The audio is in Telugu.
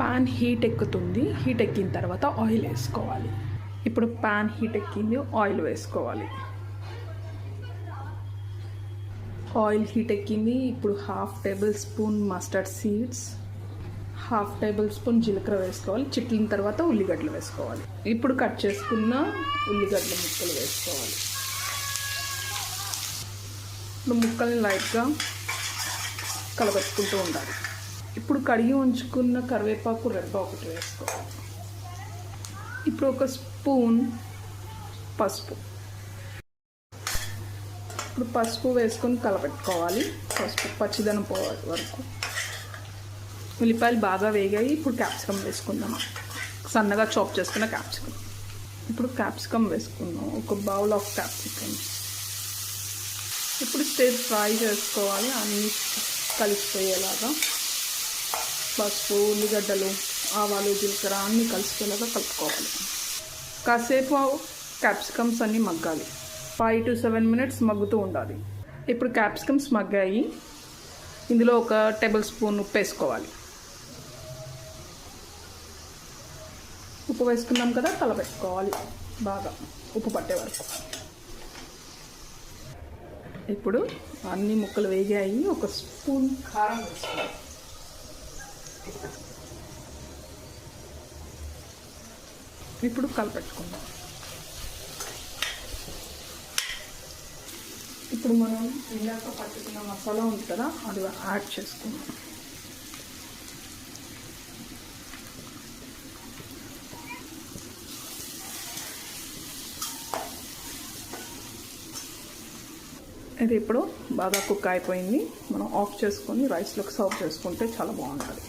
పాన్ హీట్ ఎక్కుతుంది. హీట్ ఎక్కిన తర్వాత ఆయిల్ వేసుకోవాలి. ఇప్పుడు పాన్ హీట్ ఎక్కింది, ఆయిల్ వేసుకోవాలి. ఆయిల్ హీట్ ఎక్కింది. ఇప్పుడు 1/2 table spoon mustard seeds, 1/2 table spoon జీలకర్ర వేసుకోవాలి. చిట్లిన తర్వాత ఉల్లిగడ్డలు వేసుకోవాలి. ఇప్పుడు కట్ చేసుకున్న ఉల్లిగడ్డల ముక్కలు వేసుకోవాలి. ఇప్పుడు ముక్కల్ని లైట్గా కలబెట్టుకుంటూ ఉండాలి. ఇప్పుడు కడిగి ఉంచుకున్న కరివేపాకు రెబ్బ ఒకటి వేసుకోవాలి. ఇప్పుడు 1 స్పూన్ పసుపు. ఇప్పుడు పసుపు వేసుకొని కలపెట్టుకోవాలి. పసుపు పచ్చిదనం పోయే వరకు. ఉల్లిపాయలు బాగా వేగాయి. ఇప్పుడు క్యాప్సికమ్ వేసుకుందాం. సన్నగా చాప్ చేసుకున్న క్యాప్సికమ్. ఇప్పుడు క్యాప్సికమ్ వేసుకుందాం. 1 బౌల్ ఆఫ్ క్యాప్సికమ్. ఇప్పుడు స్టిర్ ఫ్రై చేసుకోవాలి, అన్నీ కలిసిపోయేలాగా. పసుపు, ఉల్లిగడ్డలు, ఆవాలు, జీలకర్ర అన్నీ కలిసిపోయేలాగా కలుపుకోవాలి. కాసేపు క్యాప్సికమ్స్ అన్నీ మగ్గాలి. 5 to 7 minutes మగ్గుతూ ఉండాలి. ఇప్పుడు క్యాప్సికమ్స్ మగ్గాయి. ఇందులో 1 టేబుల్ స్పూన్ ఉప్పు వేసుకోవాలి. ఉప్పు వేసుకున్నాం కదా, కలపెట్టుకోవాలి బాగా ఉప్పు పట్టే వరకు. ఇప్పుడు అన్ని ముక్కలు వేగాయి. 1 స్పూన్ కారం వేసుకోవాలి. ఇప్పుడు కలపెట్టుకుందాం. ఇప్పుడు మనం ఇందాక పట్టుకున్న మసాలా ఉంది కదా, అది యాడ్ చేసుకుందాం. ఇది ఇప్పుడు బాగా కుక్ అయిపోయింది. మనం ఆఫ్ చేసుకొని రైస్లోకి సర్వ్ చేసుకుంటే చాలా బాగుంటుంది.